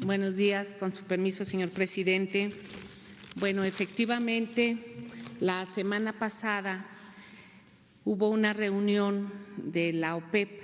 Buenos días, con su permiso, señor presidente. Bueno, efectivamente, la semana pasada hubo una reunión de la OPEP.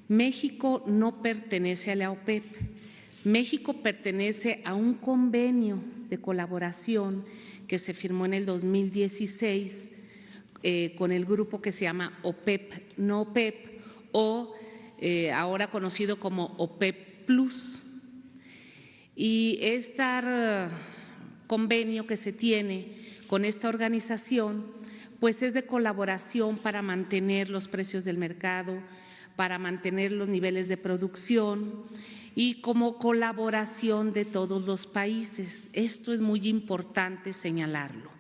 México no pertenece a la OPEP. México pertenece a un convenio de colaboración que se firmó en el 2016 con el grupo que se llama OPEP, no OPEP, o ahora conocido como OPEP Plus. Y este convenio que se tiene con esta organización, pues es de colaboración para mantener los precios del mercado, para mantener los niveles de producción y como colaboración de todos los países. Esto es muy importante señalarlo.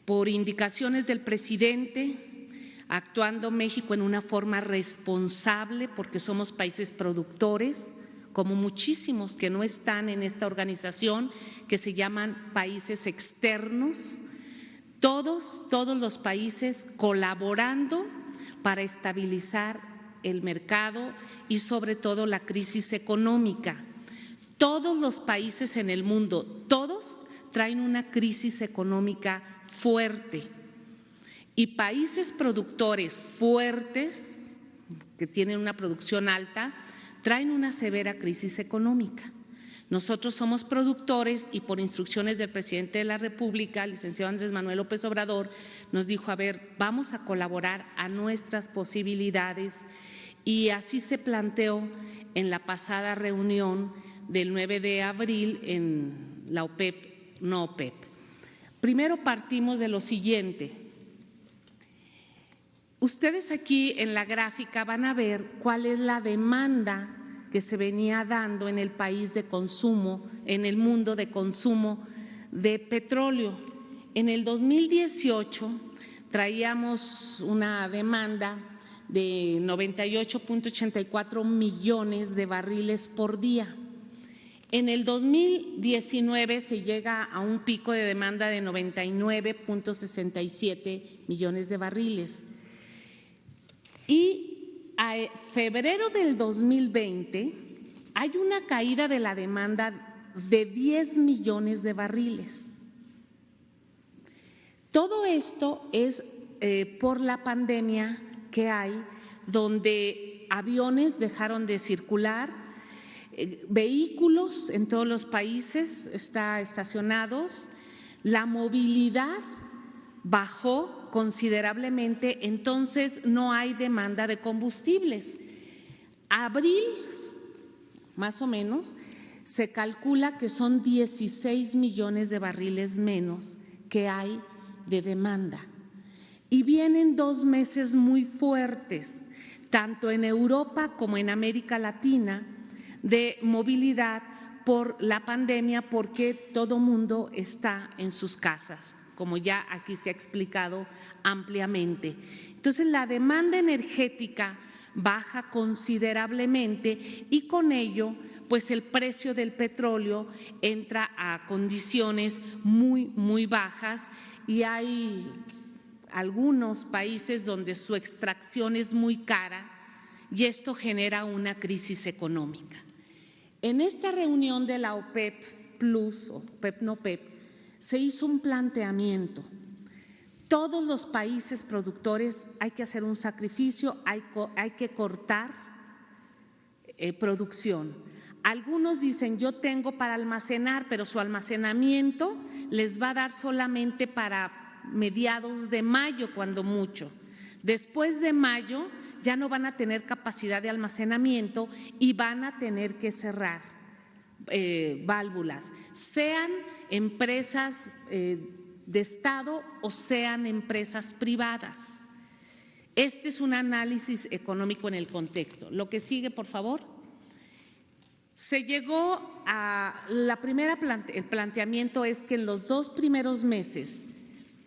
Por indicaciones del presidente, actuando México en una forma responsable, porque somos países productores, como muchísimos que no están en esta organización, que se llaman países externos, todos los países colaborando para estabilizar el mercado y sobre todo la crisis económica. Todos los países en el mundo, todos traen una crisis económica fuerte y países productores fuertes, que tienen una producción alta, traen una severa crisis económica. Nosotros somos productores y por instrucciones del presidente de la República, el licenciado Andrés Manuel López Obrador, nos dijo, a ver, vamos a colaborar a nuestras posibilidades y así se planteó en la pasada reunión del 9 de abril en la OPEP, no OPEP. Primero partimos de lo siguiente. Ustedes aquí en la gráfica van a ver cuál es la demanda que se venía dando en el país de consumo, en el mundo de consumo de petróleo. En el 2018 traíamos una demanda de 98.84 millones de barriles por día. En el 2019 se llega a un pico de demanda de 99.67 millones de barriles. Y a febrero del 2020 hay una caída de la demanda de 10 millones de barriles. Todo esto es por la pandemia que hay, donde aviones dejaron de circular, vehículos en todos los países están estacionados, la movilidad bajó considerablemente, entonces no hay demanda de combustibles. Abril, más o menos, se calcula que son 16 millones de barriles menos que hay de demanda. Y vienen 2 meses muy fuertes, tanto en Europa como en América Latina, de movilidad por la pandemia, porque todo mundo está en sus casas, como ya aquí se ha explicado ampliamente. Entonces, la demanda energética baja considerablemente y con ello, pues el precio del petróleo entra a condiciones muy bajas y hay algunos países donde su extracción es muy cara y esto genera una crisis económica. En esta reunión de la OPEP Plus, o OPEP no OPEP, se hizo un planteamiento. Todos los países productores hay que hacer un sacrificio, hay que cortar producción. Algunos dicen, yo tengo para almacenar, pero su almacenamiento les va a dar solamente para mediados de mayo, cuando mucho. Después de mayo ya no van a tener capacidad de almacenamiento y van a tener que cerrar válvulas, sean empresas de Estado o sean empresas privadas. Este es un análisis económico en el contexto. Lo que sigue, por favor. Se llegó a el planteamiento es que en los 2 primeros meses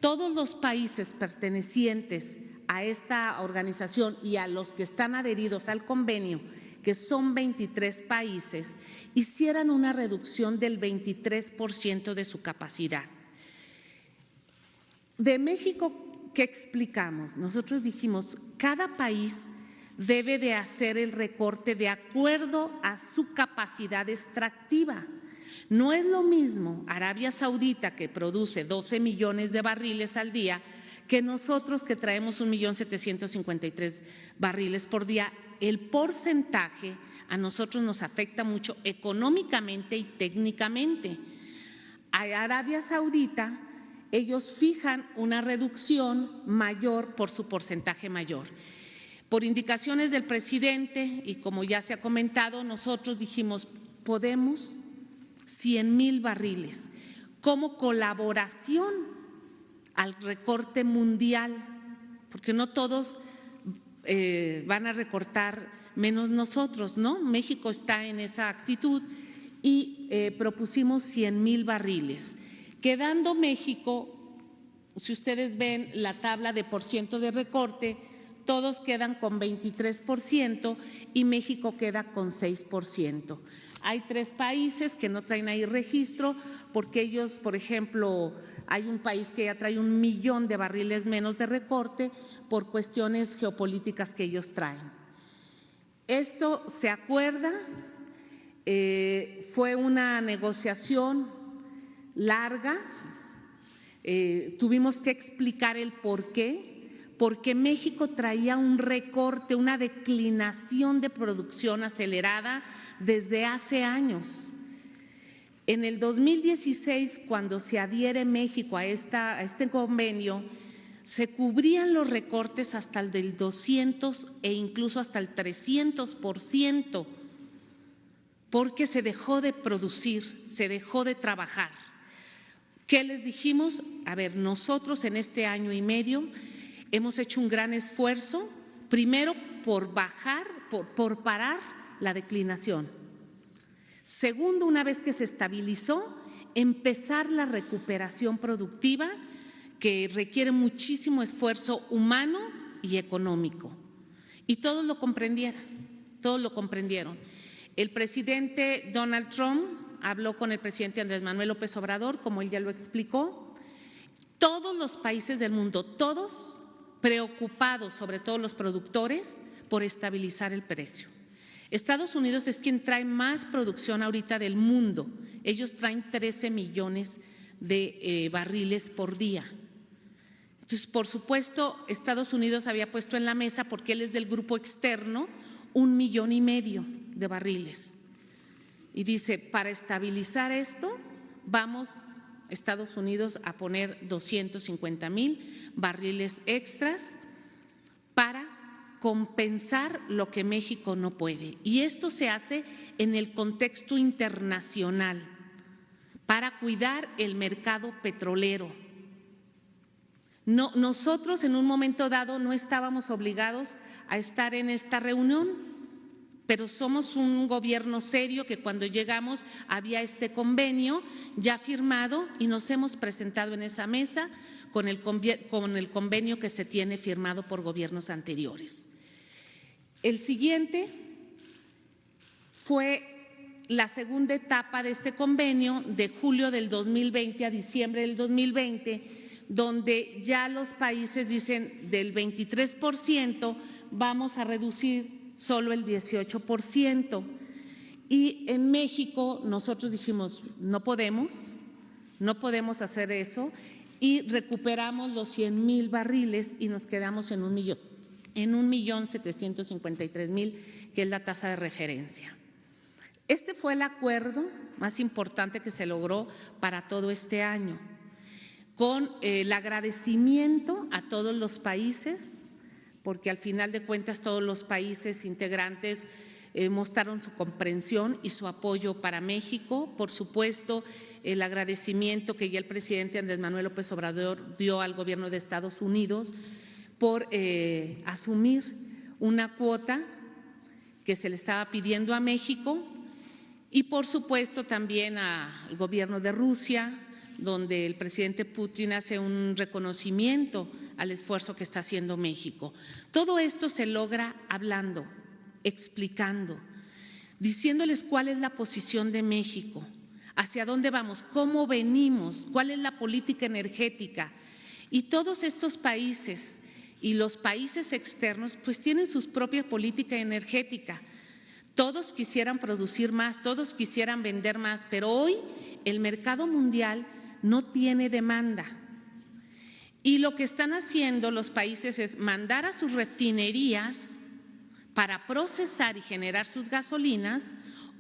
todos los países pertenecientes a esta organización y a los que están adheridos al convenio, que son 23 países, hicieran una reducción del 23% de su capacidad. De México, ¿qué explicamos? Nosotros dijimos, cada país debe de hacer el recorte de acuerdo a su capacidad extractiva. No es lo mismo Arabia Saudita, que produce 12 millones de barriles al día, que nosotros, que traemos 1.753.000 barriles por día. El porcentaje a nosotros nos afecta mucho económicamente y técnicamente. A Arabia Saudita, ellos fijan una reducción mayor por su porcentaje mayor. Por indicaciones del presidente, y como ya se ha comentado, nosotros dijimos, podemos 100,000 barriles como colaboración al recorte mundial, porque no todos van a recortar menos nosotros, ¿no? México está en esa actitud y propusimos 100,000 barriles, quedando México, si ustedes ven la tabla de porciento de recorte, todos quedan con 23% y México queda con 6%. Hay 3 países que no traen ahí registro porque ellos, por ejemplo, hay un país que ya trae 1 millón de barriles menos de recorte por cuestiones geopolíticas que ellos traen. Esto se acuerda, fue una negociación larga, tuvimos que explicar el por qué. Porque México traía un recorte, una declinación de producción acelerada desde hace años. En el 2016, cuando se adhiere México a este convenio, se cubrían los recortes hasta el del 200 e incluso hasta el 300%, porque se dejó de producir, se dejó de trabajar. ¿Qué les dijimos? A ver, nosotros en este año y medio hemos hecho un gran esfuerzo, primero por parar la declinación. Segundo, una vez que se estabilizó, empezar la recuperación productiva, que requiere muchísimo esfuerzo humano y económico. Y todos lo comprendieron, todos lo comprendieron. El presidente Donald Trump habló con el presidente Andrés Manuel López Obrador, como él ya lo explicó. Todos los países del mundo, todos preocupados, sobre todo los productores, por estabilizar el precio. Estados Unidos es quien trae más producción ahorita del mundo. Ellos traen 13 millones de barriles por día. Entonces, por supuesto, Estados Unidos había puesto en la mesa, porque él es del grupo externo, 1,5 millones de barriles. Y dice, para estabilizar esto, vamos Estados Unidos a poner 250,000 barriles extras para compensar lo que México no puede. Y esto se hace en el contexto internacional para cuidar el mercado petrolero. No, nosotros en un momento dado no estábamos obligados a estar en esta reunión, pero somos un gobierno serio que cuando llegamos había este convenio ya firmado y nos hemos presentado en esa mesa con el convenio que se tiene firmado por gobiernos anteriores. El siguiente fue la segunda etapa de este convenio, de julio del 2020 a diciembre del 2020, donde ya los países dicen del 23% vamos a reducir solo el 18%. Y en México nosotros dijimos, no podemos hacer eso, y recuperamos los 100,000 barriles y nos quedamos en 1,753,000, que es la tasa de referencia. Este fue el acuerdo más importante que se logró para todo este año, con el agradecimiento a todos los países, porque al final de cuentas todos los países integrantes mostraron su comprensión y su apoyo para México. Por supuesto, el agradecimiento que ya el presidente Andrés Manuel López Obrador dio al gobierno de Estados Unidos por asumir una cuota que se le estaba pidiendo a México, y por supuesto también al gobierno de Rusia, donde el presidente Putin hace un reconocimiento al esfuerzo que está haciendo México. Todo esto se logra hablando, explicando, diciéndoles cuál es la posición de México, hacia dónde vamos, cómo venimos, cuál es la política energética. Y todos estos países y los países externos pues tienen su propia política energética. Todos quisieran producir más, todos quisieran vender más, pero hoy el mercado mundial no tiene demanda. Y lo que están haciendo los países es mandar a sus refinerías para procesar y generar sus gasolinas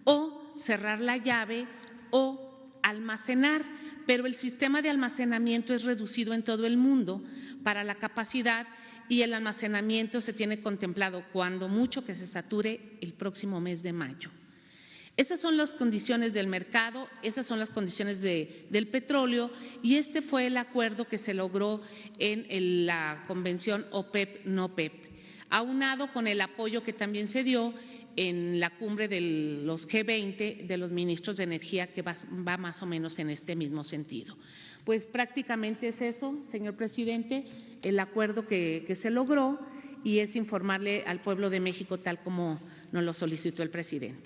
o cerrar la llave o almacenar, pero el sistema de almacenamiento es reducido en todo el mundo para la capacidad y el almacenamiento se tiene contemplado cuando mucho que se sature el próximo mes de mayo. Esas son las condiciones del mercado, esas son las condiciones del petróleo y este fue el acuerdo que se logró en la convención OPEP-NOPEP, aunado con el apoyo que también se dio en la cumbre de los G20 de los ministros de energía que va más o menos en este mismo sentido. Pues prácticamente es eso, señor presidente, el acuerdo que se logró y es informarle al pueblo de México tal como nos lo solicitó el presidente.